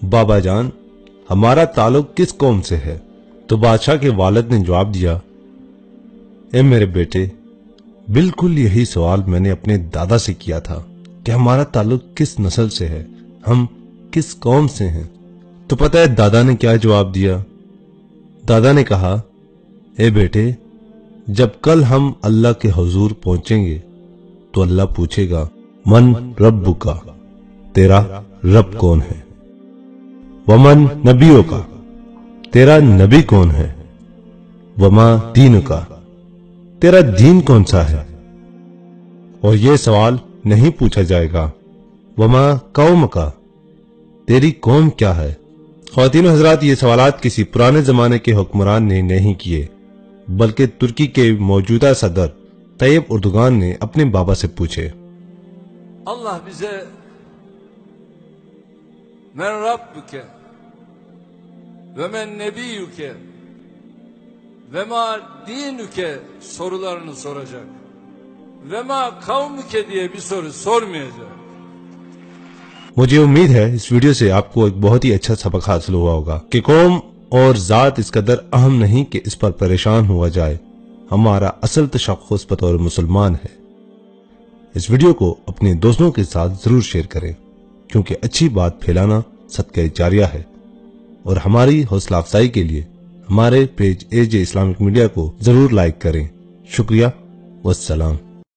बाबा जान, हमारा ताल्लुक किस कौम से है? तो बादशाह के वालिद ने जवाब दिया, ए मेरे बेटे, बिल्कुल यही सवाल मैंने अपने दादा से किया था कि हमारा ताल्लुक किस नस्ल से है, हम किस कौम से हैं। तो पता है दादा ने क्या जवाब दिया? दादा ने कहा, ए बेटे, जब कल हम अल्लाह के हुजूर पहुंचेंगे तो अल्लाह पूछेगा, मन रब्बुका, तेरा रब कौन है? वमन नबियों का, तेरा नबी कौन है? वमा दीन का, तेरा दीन कौन सा है? और ये सवाल नहीं पूछा जाएगा, वमा कौम का, तेरी कौम क्या है? ख्वातीन हजरात, ये सवालात किसी पुराने जमाने के हुक्मरान ने नहीं किए, बल्कि तुर्की के मौजूदा सदर तैयब उर्दुगान ने अपने बाबा से पूछे। Allah bize men rabbuke ve men nebiyyuke ve ma dinuke sorularını soracak. Ve ma kavmuke diye bir soru sormayacak. मुझे उम्मीद है इस वीडियो से आपको एक बहुत ही अच्छा सबक हासिल हुआ होगा कि कौम और जात इस कदर अहम नहीं कि इस पर परेशान हुआ जाए। हमारा असल तशख्खुस बतौर मुसलमान है। इस वीडियो को अपने दोस्तों के साथ जरूर शेयर करें, क्योंकि अच्छी बात फैलाना सदका जारिया है। और हमारी हौसला अफजाई के लिए हमारे पेज AJ इस्लामिक मीडिया को जरूर लाइक करें। शुक्रिया, वस्सलाम।